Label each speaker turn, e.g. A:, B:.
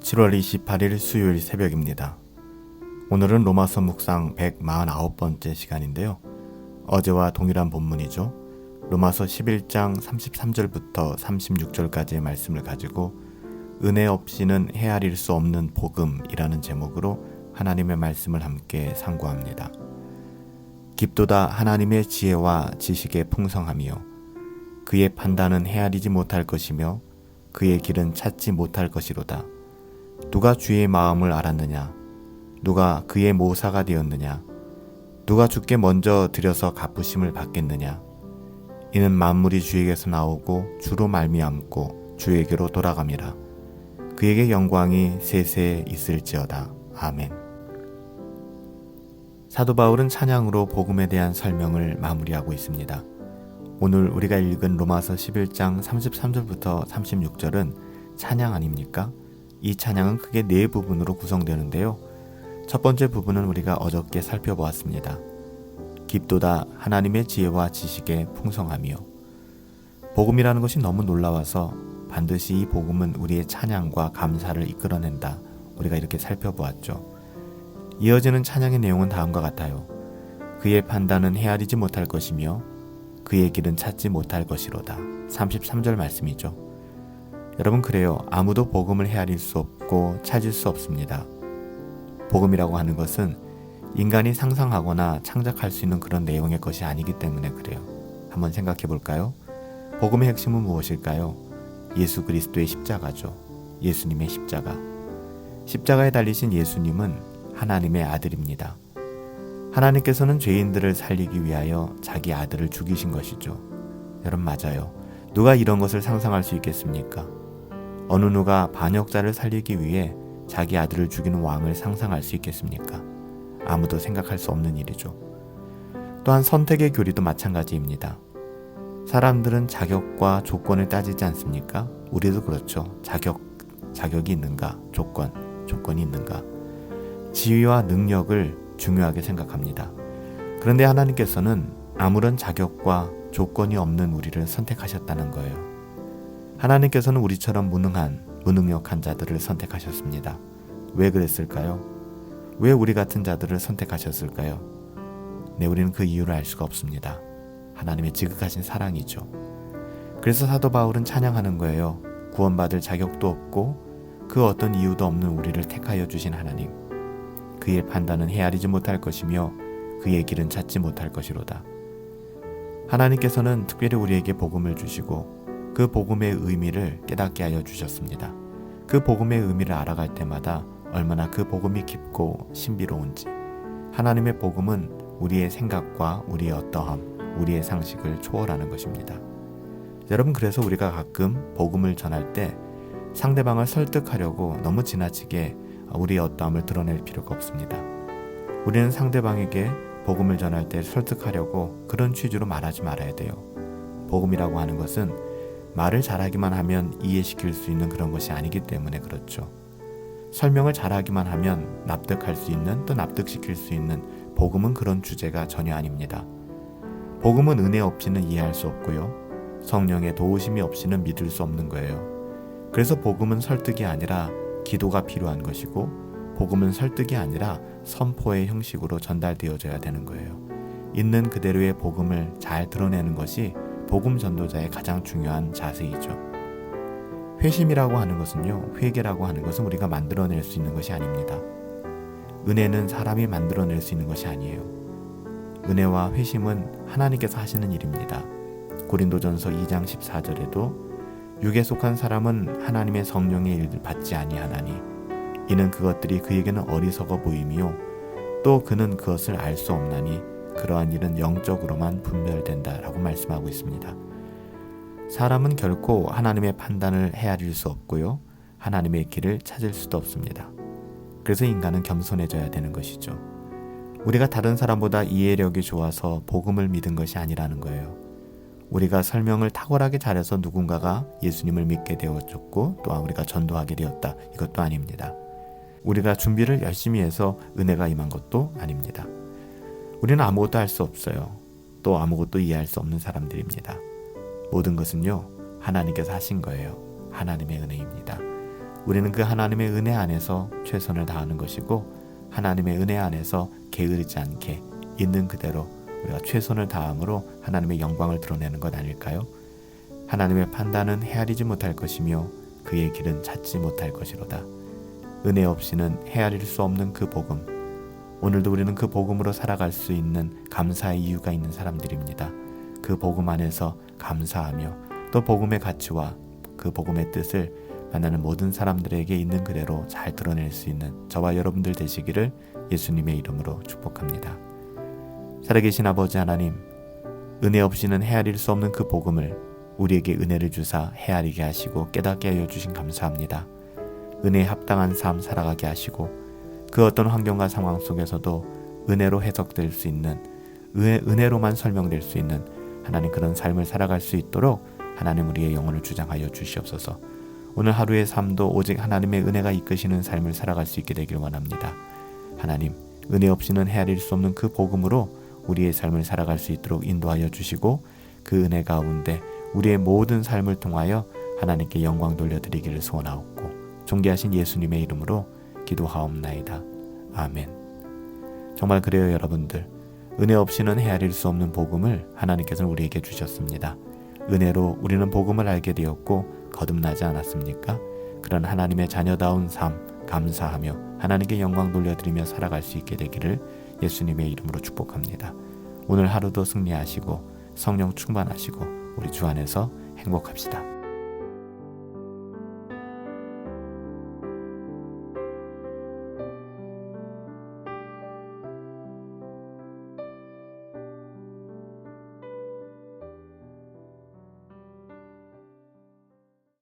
A: 7월 28일 수요일 새벽입니다. 오늘은 로마서 묵상 149번째 시간인데요. 어제와 동일한 본문이죠. 로마서 11장 33절부터 36절까지의 말씀을 가지고 은혜 없이는 헤아릴 수 없는 복음이라는 제목으로 하나님의 말씀을 함께 상고합니다. 깊도다 하나님의 지혜와 지식의 풍성함이요 그의 판단은 헤아리지 못할 것이며 그의 길은 찾지 못할 것이로다. 누가 주의 마음을 알았느냐? 누가 그의 모사가 되었느냐? 누가 주께 먼저 들여서 갚으심을 받겠느냐? 이는 만물이 주에게서 나오고 주로 말미암고 주에게로 돌아감이라. 그에게 영광이 세세에 있을지어다. 아멘. 사도 바울은 찬양으로 복음에 대한 설명을 마무리하고 있습니다. 오늘 우리가 읽은 로마서 11장 33절부터 36절은 찬양 아닙니까? 이 찬양은 크게 네 부분으로 구성되는데요. 첫 번째 부분은 우리가 어저께 살펴보았습니다. 깊도다 하나님의 지혜와 지식의 풍성함이요. 복음이라는 것이 너무 놀라워서 반드시 이 복음은 우리의 찬양과 감사를 이끌어낸다. 우리가 이렇게 살펴보았죠. 이어지는 찬양의 내용은 다음과 같아요. 그의 판단은 헤아리지 못할 것이며 그의 길은 찾지 못할 것이로다. 33절 말씀이죠. 여러분 그래요. 아무도 복음을 헤아릴 수 없고 찾을 수 없습니다. 복음이라고 하는 것은 인간이 상상하거나 창작할 수 있는 그런 내용의 것이 아니기 때문에 그래요. 한번 생각해 볼까요? 복음의 핵심은 무엇일까요? 예수 그리스도의 십자가죠. 예수님의 십자가. 십자가에 달리신 예수님은 하나님의 아들입니다. 하나님께서는 죄인들을 살리기 위하여 자기 아들을 죽이신 것이죠. 여러분 맞아요. 누가 이런 것을 상상할 수 있겠습니까? 어느 누가 반역자를 살리기 위해 자기 아들을 죽이는 왕을 상상할 수 있겠습니까? 아무도 생각할 수 없는 일이죠. 또한 선택의 교리도 마찬가지입니다. 사람들은 자격과 조건을 따지지 않습니까? 우리도 그렇죠. 자격이 있는가? 조건이 있는가? 지위와 능력을 중요하게 생각합니다. 그런데 하나님께서는 아무런 자격과 조건이 없는 우리를 선택하셨다는 거예요. 하나님께서는 우리처럼 무능력한 자들을 선택하셨습니다. 왜 그랬을까요? 왜 우리 같은 자들을 선택하셨을까요? 네, 우리는 그 이유를 알 수가 없습니다. 하나님의 지극하신 사랑이죠. 그래서 사도 바울은 찬양하는 거예요. 구원받을 자격도 없고 그 어떤 이유도 없는 우리를 택하여 주신 하나님. 그의 판단은 헤아리지 못할 것이며 그의 길은 찾지 못할 것이로다. 하나님께서는 특별히 우리에게 복음을 주시고 그 복음의 의미를 깨닫게 하여 주셨습니다. 그 복음의 의미를 알아갈 때마다 얼마나 그 복음이 깊고 신비로운지. 하나님의 복음은 우리의 생각과 우리의 어떠함, 우리의 상식을 초월하는 것입니다. 여러분 그래서 우리가 가끔 복음을 전할 때 상대방을 설득하려고 너무 지나치게 우리의 어떠함을 드러낼 필요가 없습니다. 우리는 상대방에게 복음을 전할 때 설득하려고 그런 취지로 말하지 말아야 돼요. 복음이라고 하는 것은 말을 잘하기만 하면 이해시킬 수 있는 그런 것이 아니기 때문에 그렇죠. 설명을 잘하기만 하면 납득할 수 있는 또 납득시킬 수 있는 복음은 그런 주제가 전혀 아닙니다. 복음은 은혜 없이는 이해할 수 없고요. 성령의 도우심이 없이는 믿을 수 없는 거예요. 그래서 복음은 설득이 아니라 기도가 필요한 것이고 복음은 설득이 아니라 선포의 형식으로 전달되어져야 되는 거예요. 있는 그대로의 복음을 잘 드러내는 것이 복음 전도자의 가장 중요한 자세이죠. 회심이라고 하는 것은요, 회개라고 하는 것은 우리가 만들어낼 수 있는 것이 아닙니다. 은혜는 사람이 만들어낼 수 있는 것이 아니에요. 은혜와 회심은 하나님께서 하시는 일입니다. 고린도전서 2장 14절에도 육에 속한 사람은 하나님의 성령의 일을 받지 아니하나니 이는 그것들이 그에게는 어리석어 보임이요 또 그는 그것을 알 수 없나니 그러한 일은 영적으로만 분별된다라고 말씀하고 있습니다. 사람은 결코 하나님의 판단을 헤아릴 수 없고요. 하나님의 길을 찾을 수도 없습니다. 그래서 인간은 겸손해져야 되는 것이죠. 우리가 다른 사람보다 이해력이 좋아서 복음을 믿은 것이 아니라는 거예요. 우리가 설명을 탁월하게 잘해서 누군가가 예수님을 믿게 되었고 또한 우리가 전도하게 되었다. 이것도 아닙니다. 우리가 준비를 열심히 해서 은혜가 임한 것도 아닙니다. 우리는 아무것도 할 수 없어요. 또 아무것도 이해할 수 없는 사람들입니다. 모든 것은요, 하나님께서 하신 거예요. 하나님의 은혜입니다. 우리는 그 하나님의 은혜 안에서 최선을 다하는 것이고 하나님의 은혜 안에서 게으르지 않게 있는 그대로 우리가 최선을 다함으로 하나님의 영광을 드러내는 것 아닐까요? 하나님의 판단은 헤아리지 못할 것이며 그의 길은 찾지 못할 것이로다. 은혜 없이는 헤아릴 수 없는 그 복음, 오늘도 우리는 그 복음으로 살아갈 수 있는 감사의 이유가 있는 사람들입니다. 그 복음 안에서 감사하며 또 복음의 가치와 그 복음의 뜻을 만나는 모든 사람들에게 있는 그대로 잘 드러낼 수 있는 저와 여러분들 되시기를 예수님의 이름으로 축복합니다. 살아계신 아버지 하나님, 은혜 없이는 헤아릴 수 없는 그 복음을 우리에게 은혜를 주사 헤아리게 하시고 깨닫게 하여 주신 감사합니다. 은혜에 합당한 삶 살아가게 하시고 그 어떤 환경과 상황 속에서도 은혜로 해석될 수 있는 은혜로만 설명될 수 있는 하나님 그런 삶을 살아갈 수 있도록 하나님 우리의 영혼을 주장하여 주시옵소서. 오늘 하루의 삶도 오직 하나님의 은혜가 이끄시는 삶을 살아갈 수 있게 되길 원합니다. 하나님, 은혜 없이는 헤아릴 수 없는 그 복음으로 우리의 삶을 살아갈 수 있도록 인도하여 주시고 그 은혜 가운데 우리의 모든 삶을 통하여 하나님께 영광 돌려드리기를 소원하옵고 존귀하신 예수님의 이름으로 기도하옵나이다. 아멘. 정말 그래요, 여러분들. 은혜 없이는 헤아릴 수 없는 복음을 하나님께서는 우리에게 주셨습니다. 은혜로 우리는 복음을 알게 되었고 거듭나지 않았습니까? 그런 하나님의 자녀다운 삶 감사하며 하나님께 영광 돌려드리며 살아갈 수 있게 되기를 예수님의 이름으로 축복합니다. 오늘 하루도 승리하시고 성령 충만하시고 우리 주 안에서 행복합시다.